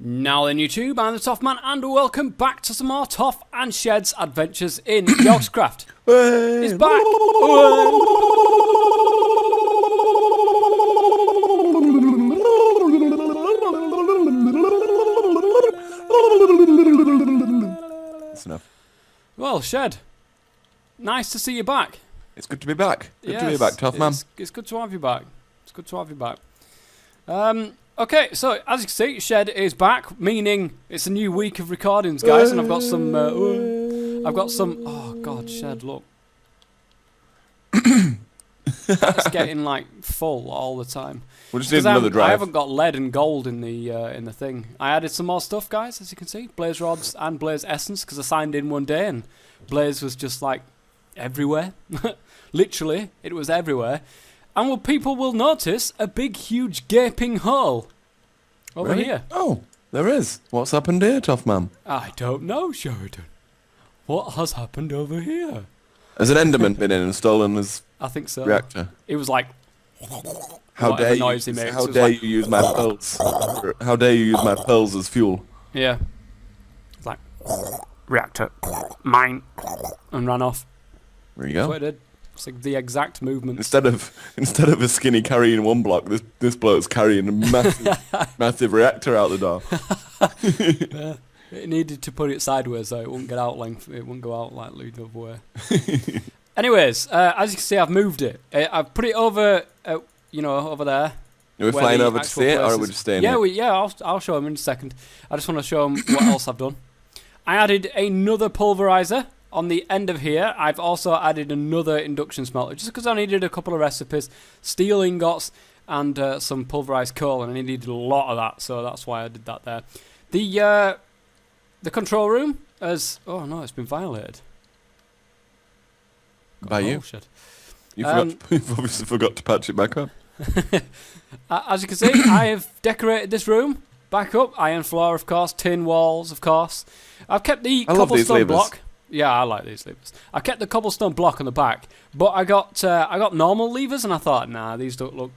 Now then YouTube, I'm the Toff Man and welcome back to some more Toff and Shed's adventures in YogsCraft. It's back! That's enough. Well, Shed, nice to see you back. It's good to be back. Good to be Yes, back, Toff Man. It's good to have you back. It's good to have you back. Okay, so as you can see, Shed is back, meaning it's a new week of recordings, guys, and I've got some. Oh God, Shed, look. It's getting like full all the time. We'll just need another drive. I haven't got lead and gold in the thing. I added some more stuff, guys, as you can see, blaze rods and blaze essence, because I signed in one day and blaze was just like everywhere. Literally, it was everywhere. And people will notice a big, huge, gaping hole over here. Oh, there is. What's happened here, Toff Man? I don't know, Sheridan. What has happened over here? Has an Enderman been in and stolen his I think so. reactor? It was like... How dare you? How dare you use my pearls? How dare you use my pearls as fuel? Yeah. It's like... Reactor. Mine. And ran off. There you That's go. what it did. It's like the exact movement. Instead of a skinny carrying one block, this bloke's carrying a massive reactor out the door. Yeah. It needed to put it sideways so it wouldn't get out length. It wouldn't go out like the other way. Anyways, as you can see, I've moved it. I've put it over, over there. Are we flying over to see it, or are we just staying here? I'll show him in a second. I just want to show him what else I've done. I added another pulverizer on the end of here. I've also added another induction smelter, just because I needed a couple of recipes, steel ingots, and some pulverized coal, and I needed a lot of that, so that's why I did that there. The control room has... Oh no, it's been violated. By you? Shit. You've obviously forgot to patch it back up. As you can see, I have decorated this room back up. Iron floor, of course. Tin walls, of course. I've kept the cobblestone block. Yeah, I like these levers. I kept the cobblestone block on the back, but I got normal levers, and I thought, nah, these don't look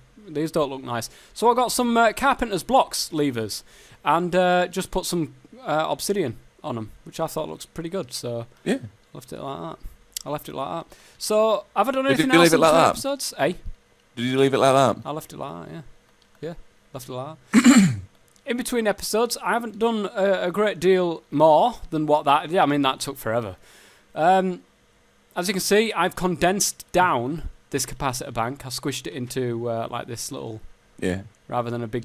nice. So I got some carpenter's blocks levers, and just put some obsidian on them, which I thought looks pretty good. So yeah, left it like that. So have I done anything else in the episodes? Hey, did you leave it like that? I left it like that. Yeah, left it like that. In between episodes, I haven't done a great deal more than what that... Yeah, I mean, that took forever. As you can see, I've condensed down this capacitor bank. I squished it into like this little... Yeah. Rather than a big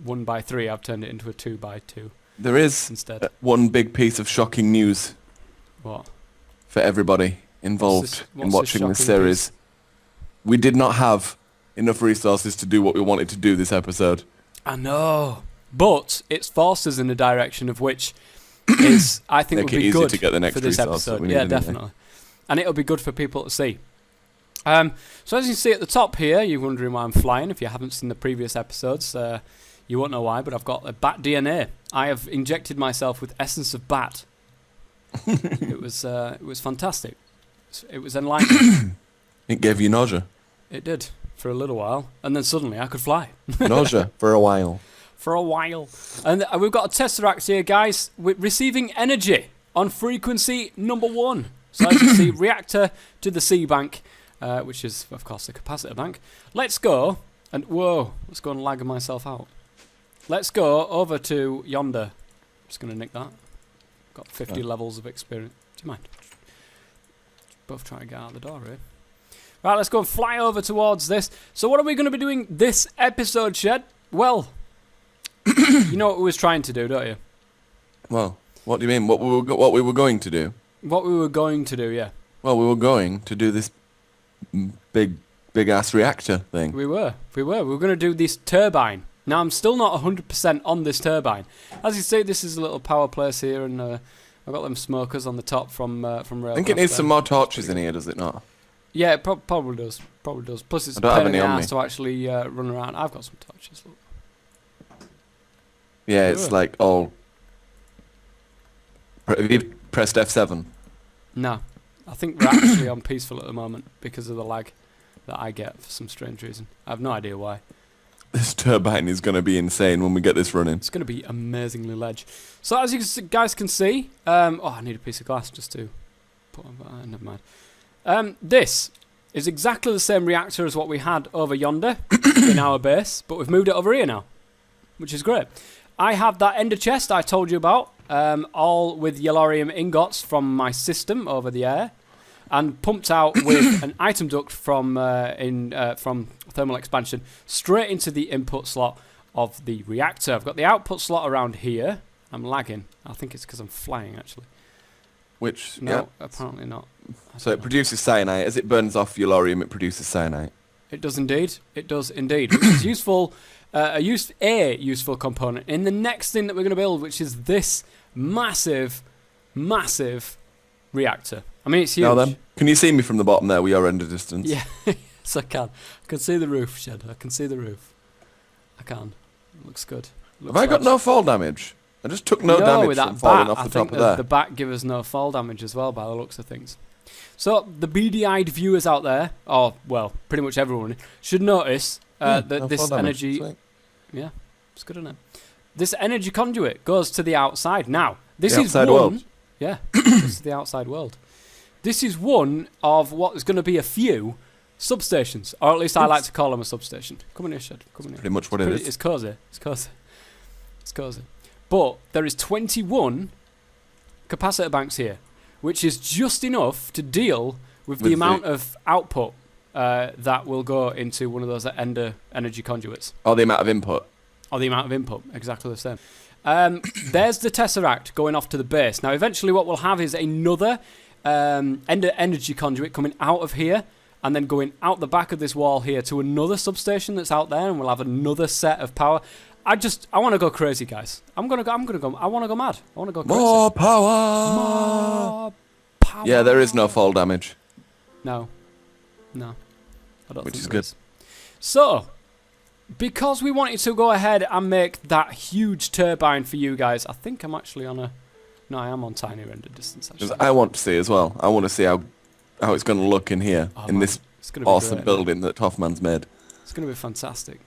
1x3, I've turned it into a 2x2. There is instead one big piece of shocking news. What? For everybody involved in watching this series. Piece? We did not have enough resources to do what we wanted to do this episode. I know. But it's forced us in a direction of which is, I think, would be good to get the next for this episode. Yeah, definitely. And it'll be good for people to see. So as you can see at the top here, you're wondering why I'm flying. If you haven't seen the previous episodes, you won't know why, but I've got a bat DNA. I have injected myself with essence of bat. It was fantastic. It was enlightening. It gave you nausea. It did, for a little while. And then suddenly I could fly. Nausea for a while. For a while. And we've got a Tesseract here, guys, with receiving energy on frequency number 1. So as you can see, reactor to the C bank, which is, of course, the capacitor bank. Let's go, and whoa, let's go and lag myself out. Let's go over to yonder. Just going to nick that. Got 50 levels of experience. Do you mind? Both trying to get out the door here. Right, let's go and fly over towards this. So what are we going to be doing this episode, Shed? Well... You know what we was trying to do, don't you? Well, what do you mean? What we were going to do? What we were going to do, yeah. Well, we were going to do this big ass reactor thing. We were going to do this turbine. Now I'm still not 100% on this turbine. As you see, this is a little power place here, and I've got them smokers on the top from Rail. I think it needs some more torches in here, does it not? Yeah, it probably does. Probably does. Plus, it's a pain in the ass to actually run around. I've got some torches. Look. Yeah, it's like all... Have you pressed F7? No. I think we're actually on peaceful at the moment because of the lag that I get for some strange reason. I have no idea why. This turbine is going to be insane when we get this running. It's going to be amazingly ledge. So as you guys can see, I need a piece of glass just to put on, never mind. This is exactly the same reactor as what we had over yonder in our base, but we've moved it over here now, which is great. I have that ender chest I told you about, all with yellorium ingots from my system over the air, and pumped out with an item duct from thermal expansion straight into the input slot of the reactor. I've got the output slot around here. I'm lagging. I think it's because I'm flying, actually. Which, no, yeah. Apparently not. So it produces cyanite. As it burns off yellorium, it produces cyanite. It does indeed. It does indeed. Which is useful, a useful component in the next thing that we're going to build, which is this massive, massive reactor. I mean, it's huge. Now then, can you see me from the bottom there? We are render distance. Yeah, yes I can. I can see the roof, Shed. I can see the roof. I can. It looks good. Have I got no fall damage? I just took no damage with that from falling bat, off the I top think of there. the bat gives us no fall damage as well by the looks of things. So the beady-eyed viewers out there, or well, pretty much everyone, should notice that no this fall damage. energy... Sweet. Yeah, it's good, isn't it? This energy conduit goes to the outside. Now, this The is outside one... world. Yeah, this is the outside world. This is one of what is going to be a few substations, or at least I like to call them a substation. Come in here, Shed. Come in here. Pretty much what it is. It's cosy. It's cosy. It's cosy. But there is 21 capacitor banks here, which is just enough to deal with the amount of output that will go into one of those energy conduits. Or the amount of input. Or the amount of input, exactly the same. There's the Tesseract going off to the base. Now, eventually what we'll have is another energy conduit coming out of here and then going out the back of this wall here to another substation that's out there, and we'll have another set of power. I want to go crazy, guys. I want to go mad. I want to go crazy. More power! More power! Yeah, there is no fall damage. No. I don't Which think is there good. So, because we wanted to go ahead and make that huge turbine for you guys, I think I'm actually on a... No, I am on tiny render distance, actually. I want to see as well. I want to see how it's going to look in here, Oh, in man, this it's gonna be awesome great, building that Toffman's made. It's going to be fantastic.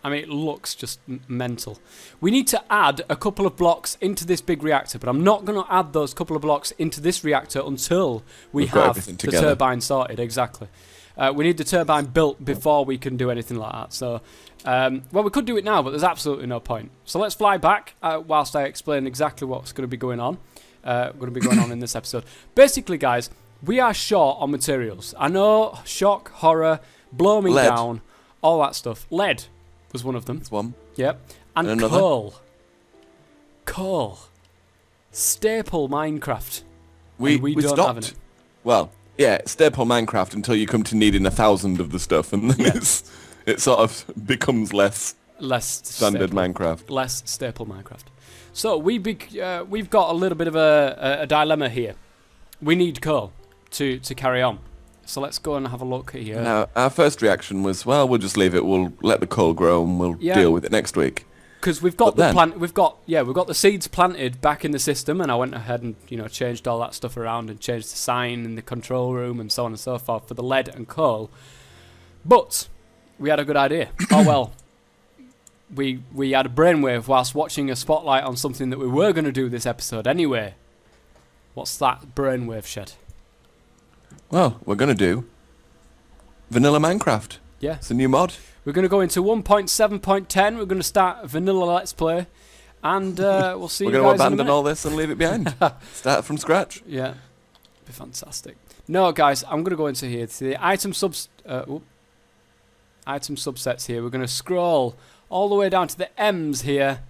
I mean, it looks just mental. We need to add a couple of blocks into this big reactor, but I'm not going to add those couple of blocks into this reactor until we We've got have everything the together. turbine sorted. Exactly. We need the turbine built before we can do anything like that. So, well, we could do it now, but there's absolutely no point. So let's fly back whilst I explain exactly what's going to be going on. In this episode. Basically, guys, we are short on materials. I know, shock, horror, blow me Lead. down, all that stuff. Lead was one of them. That's one. Yep. And another? Coal. Staple Minecraft. We don't have stopped. it. Well, yeah, staple Minecraft until you come to needing 1,000 of the stuff, and then it sort of becomes less standard staple, Minecraft. Less staple Minecraft. So we've got a little bit of a dilemma here. We need coal to carry on. So let's go and have a look here. Now, our first reaction was, well, we'll just leave it. We'll let the coal grow, and we'll deal with it next week. Because we've got we've got the seeds planted back in the system, and I went ahead and changed all that stuff around and changed the sign in the control room and so on and so forth for the lead and coal. But we had a good idea. Oh well, we had a brainwave whilst watching a spotlight on something that we were going to do this episode anyway. What's that brainwave, Shed? Well, we're going to do vanilla Minecraft. Yeah. It's a new mod. We're going to go into 1.7.10. We're going to start vanilla Let's Play. And we'll see you guys in a minute. We're going to abandon all this and leave it behind. Start from scratch. Yeah. Be fantastic. No, guys, I'm going to go into here to the item subsets here. We're going to scroll all the way down to the M's here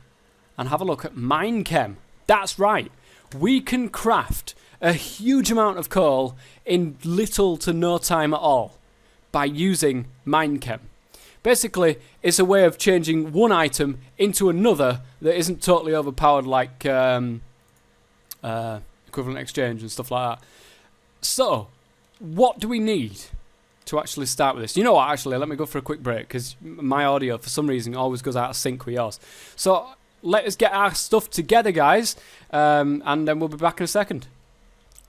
and have a look at MineChem. That's right. We can craft a huge amount of coal in little to no time at all by using MineChem. Basically, it's a way of changing one item into another that isn't totally overpowered like equivalent exchange and stuff like that. So, what do we need to actually start with this? You know what, actually, let me go for a quick break because my audio, for some reason, always goes out of sync with yours. So, let us get our stuff together, guys, and then we'll be back in a second.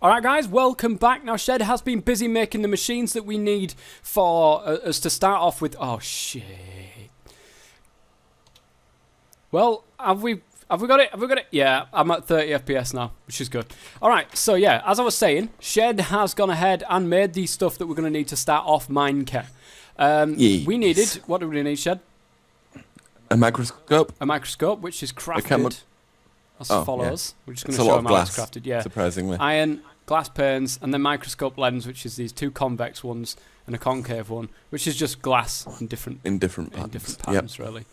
Alright guys, welcome back. Now Shed has been busy making the machines that we need for us to start off with. Oh shit. Well, have we got it? Have we got it? Yeah, I'm at 30 FPS now, which is good. Alright, so yeah, as I was saying, Shed has gone ahead and made the stuff that we're going to need to start off MineChem. Yes. We needed, what do we need, Shed? A microscope. A microscope, which is crafted as follows. Yeah. We're just going to show them how it's crafted. Yeah. Surprisingly. Iron, glass panes, and then microscope lens, which is these two convex ones and a concave one, which is just glass in different patterns, really,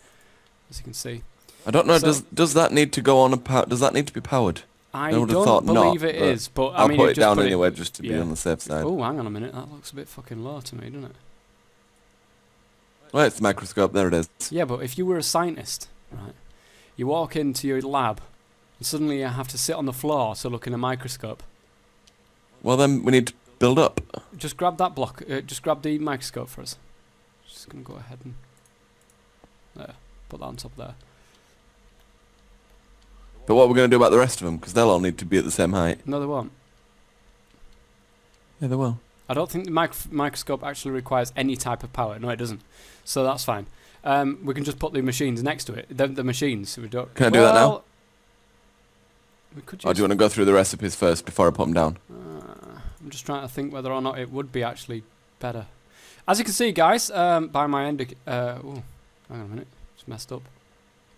as you can see. I don't know. So, does that need to go on a does that need to be powered? I would have thought believe it is, but I mean, I'll put it down anyway, just to be on the safe side. Oh, hang on a minute. That looks a bit fucking low to me, doesn't it? Well, it's the microscope. There it is. Yeah, but if you were a scientist, right, you walk into your lab, and suddenly you have to sit on the floor to look in a microscope. Well, then we need to build up. Just grab that block. Just grab the microscope for us. Just gonna go ahead and put that on top there. But what are we going to do about the rest of them? Because they'll all need to be at the same height. No, they won't. Yeah, they will. I don't think the microscope actually requires any type of power. No, it doesn't. So that's fine. We can just put the machines next to it. The machines. We don't. Can I do that now? We could. Or do you want to go through the recipes first before I put them down? I'm just trying to think whether or not it would be actually better. As you can see, guys, by my end. Oh, hang on a minute. It's messed up.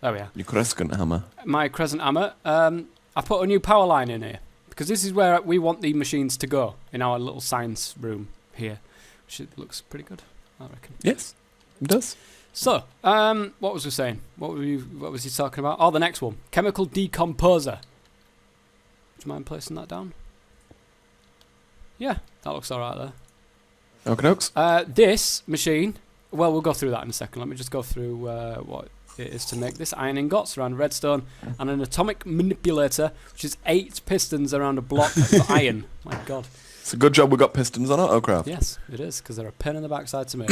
There we are. Your crescent hammer. My crescent hammer. I put a new power line in here because this is where we want the machines to go in our little science room here, which looks pretty good, I reckon. Yes, it does. So, what was we saying? What was he talking about? Oh, the next one, chemical decomposer. Would you mind placing that down? Yeah, that looks all right there. Okay, this machine. Well, we'll go through that in a second. Let me just go through what it is to make this. Iron ingots around redstone and an atomic manipulator, which is 8 pistons around a block of iron. My God. It's a good job we got pistons on HaighyorkieChilled. Yes, it is, because they're a pain in the backside to make.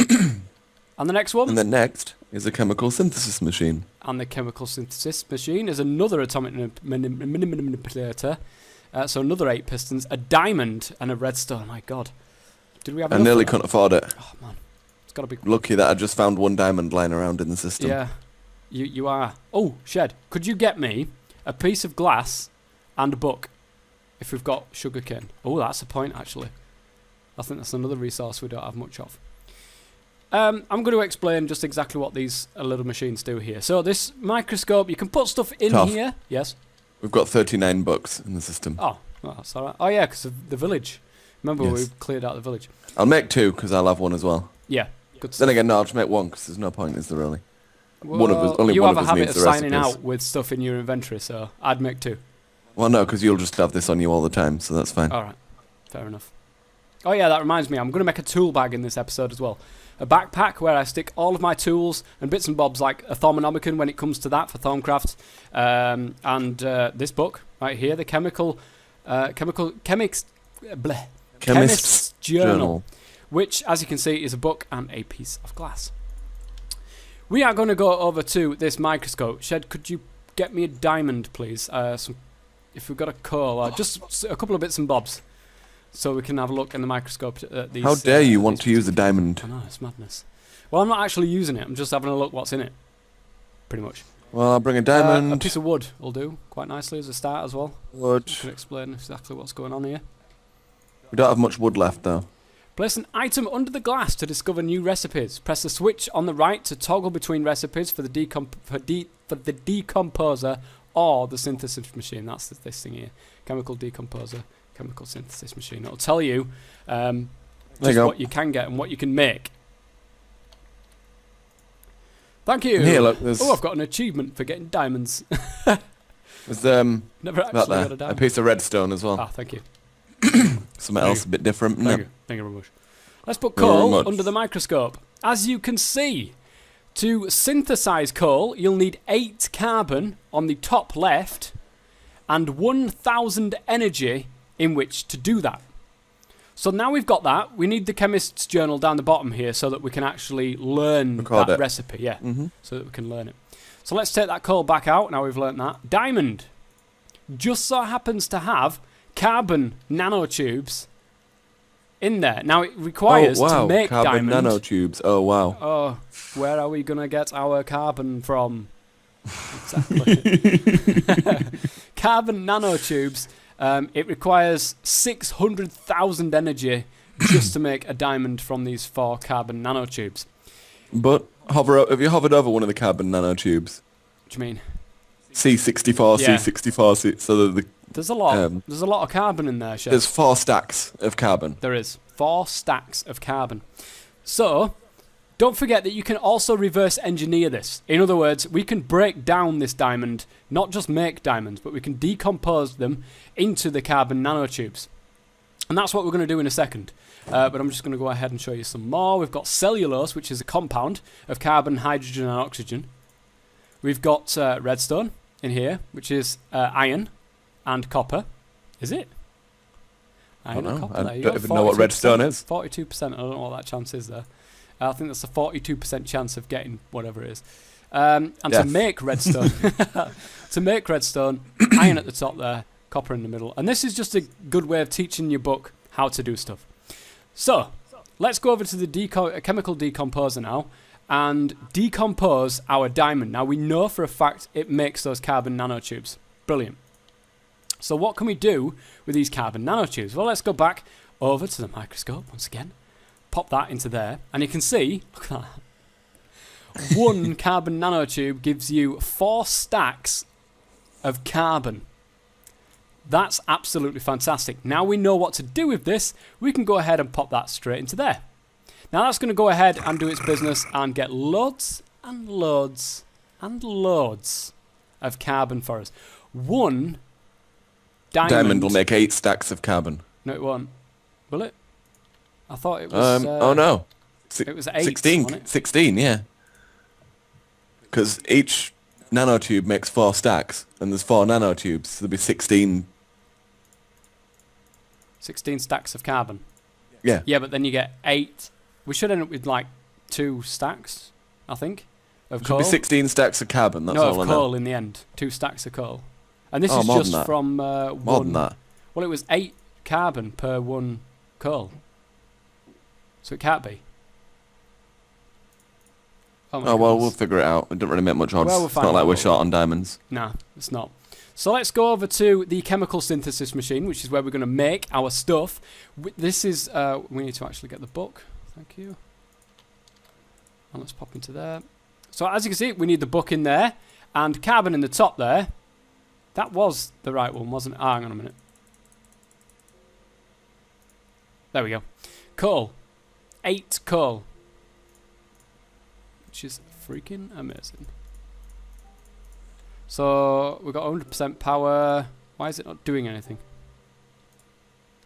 And the next one? And the next is a chemical synthesis machine. And the chemical synthesis machine is another atomic manipulator. So another 8 pistons, a diamond, and a redstone. My God. Did we have I nearly couldn't afford it. Oh, man. It's got to be lucky that I just found 1 diamond lying around in the system. Yeah. You are. Oh, Shed, could you get me a piece of glass and a book if we've got sugarcane? Oh, that's a point, actually. I think that's another resource we don't have much of. I'm going to explain just exactly what these little machines do here. So this microscope, you can put stuff in Toff. here. Yes? We've got 39 books in the system. Oh, well, that's all right. Oh, yeah, because of the village. Remember, we cleared out the village. I'll make 2, because I'll have 1 as well. Yeah, good stuff. Then again, no, I'll just make 1, because there's no point, is there really? Well, one of us, only you one have of a us habit needs of the signing recipes. out with stuff in your inventory, so I'd make 2. Well, no, because you'll just have this on you all the time, so that's fine. All right, fair enough. Oh yeah, that reminds me, I'm going to make a tool bag in this episode as well. A backpack where I stick all of my tools and bits and bobs, like a Thormonomicon when it comes to that for Thorncraft, and this book right here, the Chemist's Journal, which, as you can see, is a book and a piece of glass. We are going to go over to this microscope. Shed, could you get me a diamond, please? If we've got a coal, or just a couple of bits and bobs, so we can have a look in the microscope at these. How dare you want to use a diamond? I know, it's madness. Well, I'm not actually using it. I'm just having a look what's in it, pretty much. Well, I'll bring a diamond. A piece of wood will do quite nicely as a start as well. Wood. I can explain exactly what's going on here. We don't have much wood left, though. Place an item under the glass to discover new recipes. Press the switch on the right to toggle between recipes for the decomposer or the synthesis machine. That's this thing here. Chemical decomposer, chemical synthesis machine. It'll tell you just what you can get and what you can make. Thank you. Here, look, I've got an achievement for getting diamonds. There's Never actually got a diamond. A piece of redstone as well. Ah, thank you. Something else a bit different. Thank you very much. Let's put coal under the microscope. As you can see, to synthesize coal, you'll need 8 carbon on the top left and 1,000 energy in which to do that. So now we've got that, we need the chemist's journal down the bottom here so that we can actually learn that recipe. Yeah, so that we can learn it. So let's take that coal back out, now we've learnt that. Diamond just so happens to have carbon nanotubes in there. Now, it requires to make carbon diamond. nanotubes. Oh, wow. Oh, where are we going to get our carbon from? Exactly. Carbon nanotubes. It requires 600,000 energy just to make a diamond from these 4 carbon nanotubes. But have you hovered over one of the carbon nanotubes? What do you mean? C64, Yeah. C64, so There's a lot. There's a lot of carbon in there, Chef. there's 4 stacks of carbon. There is 4 stacks of carbon. So, don't forget that you can also reverse engineer this. In other words, we can break down this diamond, not just make diamonds, but we can decompose them into the carbon nanotubes. And that's what we're going to do in a second. But I'm just going to go ahead and show you some more. We've got cellulose, which is a compound of carbon, hydrogen, and oxygen. We've got redstone in here, which is iron and copper. Is it? Iron and copper. I don't even know what redstone is. 42%. I don't know what that chance is there. I think that's a 42% chance of getting whatever it is. And to make redstone, iron at the top there, copper in the middle. And this is just a good way of teaching your book how to do stuff. So, let's go over to the chemical decomposer now and decompose our diamond. Now, we know for a fact it makes those carbon nanotubes. Brilliant. So, what can we do with these carbon nanotubes? Well, let's go back over to the microscope once again. Pop that into there, and you can see, look at that. 1 carbon nanotube gives you 4 stacks of carbon. That's absolutely fantastic. Now we know what to do with this, we can go ahead and pop that straight into there. Now that's going to go ahead and do its business and get loads and loads and loads of carbon for us. 1 diamond will make 8 stacks of carbon. No, it won't. Will it? I thought it was... oh no. It was 8, 16, wasn't it? 16, yeah. Because each nanotube makes 4 stacks, and there's 4 nanotubes, so there'll be 16. 16 stacks of carbon. Yeah. Yeah, but then you get 8. We should end up with like 2 stacks, I think, of coal. Should be 16 stacks of carbon, that's no, all I of know. coal in the end. 2 stacks of coal. And this Oh, is more just than that. from More one... than that. Well, it was 8 carbon per 1 coal. So it can't be. Oh, well, goodness. we'll figure it out. It doesn't really make much odds. Well, we'll it's find not like out. we're short on diamonds. Nah, it's not. So let's go over to the chemical synthesis machine, which is where we're going to make our stuff. This is... we need to actually get the book. Thank you. And let's pop into there. So as you can see, we need the book in there. And carbon in the top there. That was the right one, wasn't it? Ah, hang on a minute. There we go. Coal. 8 coal. Which is freaking amazing. So we've got 100% power. Why is it not doing anything?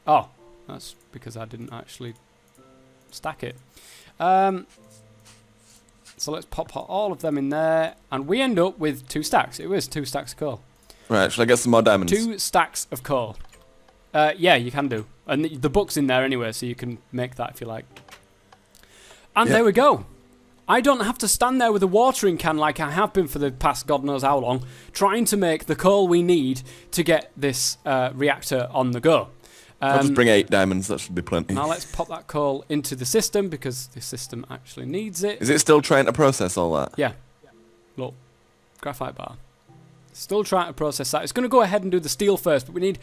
Oh, that's because I didn't actually stack it. So let's pop all of them in there, and we end up with 2 stacks. It was 2 stacks of coal. Right, shall I get some more diamonds? 2 stacks of coal. Yeah, you can do. And the book's in there anyway, so you can make that if you like. And there we go. I don't have to stand there with a watering can like I have been for the past God knows how long, trying to make the coal we need to get this reactor on the go. I'll just bring 8 diamonds, that should be plenty. Now let's pop that coal into the system, because the system actually needs it. Is it still trying to process all that? Yeah. Look, graphite bar. Still trying to process that. It's going to go ahead and do the steel first, but we need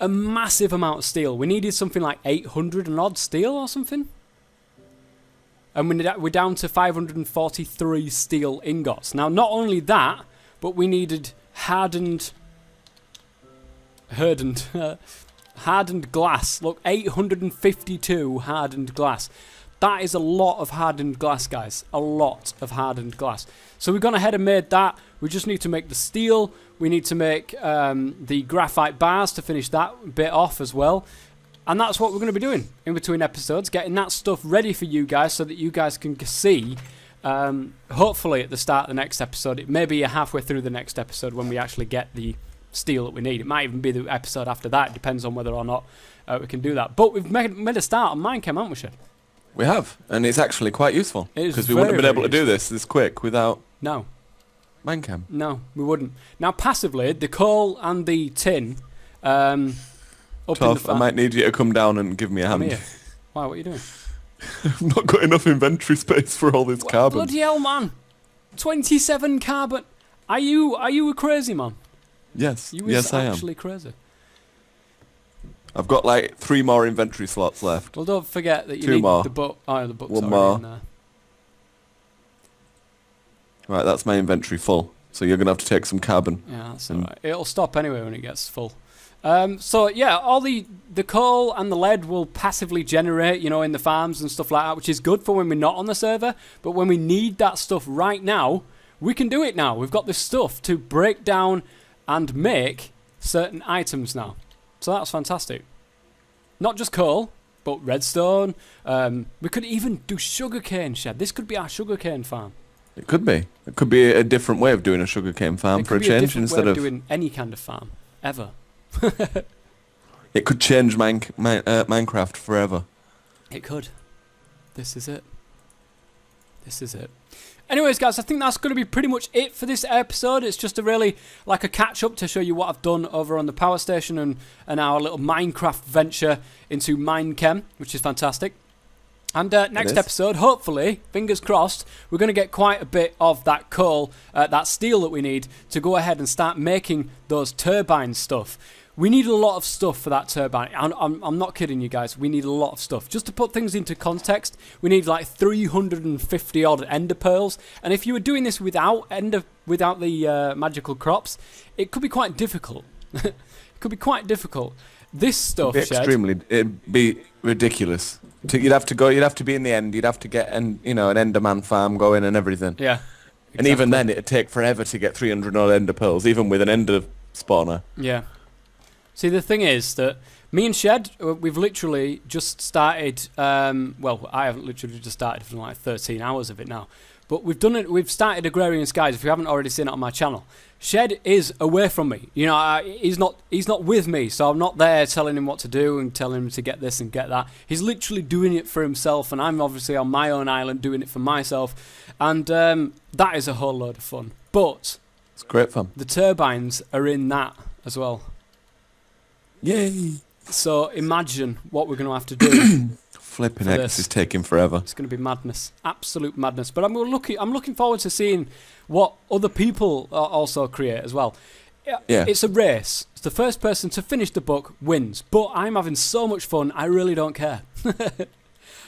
a massive amount of steel. We needed something like 800 and odd steel or something. And we're down to 543 steel ingots. Now, not only that, but we needed hardened glass. Look, 852 hardened glass. That is a lot of hardened glass, guys. A lot of hardened glass. So we've gone ahead and made that. We just need to make the steel. We need to make the graphite bars to finish that bit off as well. And that's what we're going to be doing in between episodes, getting that stuff ready for you guys so that you guys can see, hopefully at the start of the next episode. It may be halfway through the next episode when we actually get the steel that we need. It might even be the episode after that. It depends on whether or not we can do that. But we've made a start on MineChem, haven't we, Shed? We have, and it's actually quite useful. It is because we wouldn't have been able to do useful. this quick without No. MineChem. No, we wouldn't. Now, passively, the coal and the tin Up in the Toff, I farm. might need you to come down and give me a I'm hand. here. Why? What are you doing? I've not got enough inventory space for all this carbon. Bloody hell, man! 27 carbon. Are you a crazy man? Yes, You yes I am. actually crazy. I've got like 3 more inventory slots left. Well, don't forget that you 2 need more. the book. Oh, the book's 1 already more. in there. Right, that's my inventory full. So you're gonna have to take some carbon. Yeah, that's alright. It'll stop anyway when it gets full. So yeah, all the coal and the lead will passively generate, you know, in the farms and stuff like that, which is good for when we're not on the server. But when we need that stuff right now, we can do it now. We've got this stuff to break down and make certain items now. So that's fantastic. Not just coal, but redstone. We could even do sugarcane shed. This could be our sugarcane farm. It could be. It could be a different way of doing a sugarcane farm It for a could be change different instead way of. doing any kind of farm ever. It could change Minecraft forever. It could. This is it. This is it. Anyways, guys, I think that's going to be pretty much it for this episode. It's just a really, like a catch-up to show you what I've done over on the power station and our little Minecraft venture into MineChem, which is fantastic. And next episode, hopefully, fingers crossed, we're going to get quite a bit of that coal, that steel that we need to go ahead and start making those turbine stuff. We need a lot of stuff for that turbine. I'm not kidding you guys. We need a lot of stuff. Just to put things into context, we need like 350 odd ender pearls. And if you were doing this without the magical crops, it could be quite difficult. It could be quite difficult. This stuff, it'd be ridiculous. You'd have to be in the end. You'd have to get an Enderman farm going and everything. Yeah. Exactly. And even then, it'd take forever to get 300 odd ender pearls, even with an ender spawner. Yeah. See, the thing is that me and Shed, we've literally just started. Well, I haven't literally just started for like 13 hours of it now, but we've done it. We've started Agrarian Skies. If you haven't already seen it on my channel, Shed is away from me. You know, he's not with me, so I'm not there telling him what to do and telling him to get this and get that. He's literally doing it for himself, and I'm obviously on my own island doing it for myself, and that is a whole load of fun. But it's great fun. The turbines are in that as well. Yay! So imagine what we're going to have to do. Flipping heck, this is taking forever. It's going to be madness, absolute madness. But I'm looking forward to seeing what other people also create as well. Yeah. It's a race. It's the first person to finish the book wins. But I'm having so much fun. I really don't care.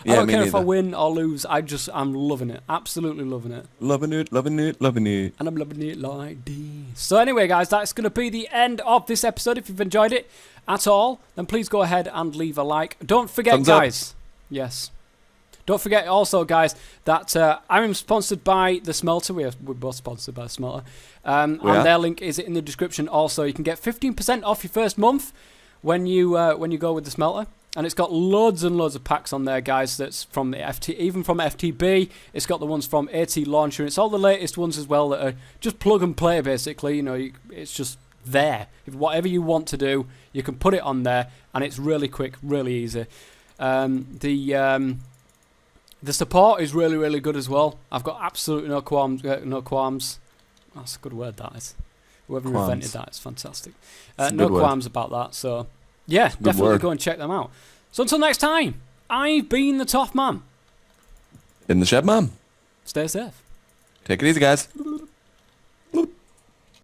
I don't care if I win or lose. I'm loving it. Absolutely loving it. Loving it, loving it, loving it. And I'm loving it like this. So anyway, guys, that's going to be the end of this episode. If you've enjoyed it at all, then please go ahead and leave a like. Don't forget, Thumbs up. guys. Yes. Don't forget also, guys, that I'm sponsored by the Smelter. We're both sponsored by the Smelter. And their link is in the description also. You can get 15% off your first month when you go with the Smelter. And it's got loads and loads of packs on there, guys. That's from the even from FTB. It's got the ones from atlauncher. And it's all the latest ones as well that are just plug and play, basically. You know, it's just there. If whatever you want to do, you can put it on there, and it's really quick, really easy. The support is really, really good as well. I've got absolutely no qualms. That's a good word, that is. Whoever invented that is fantastic. No qualms about that. So, yeah, definitely go and check them out. So until next time, I've been the Toff Man. In the Shed Man. Stay safe. Take it easy, guys.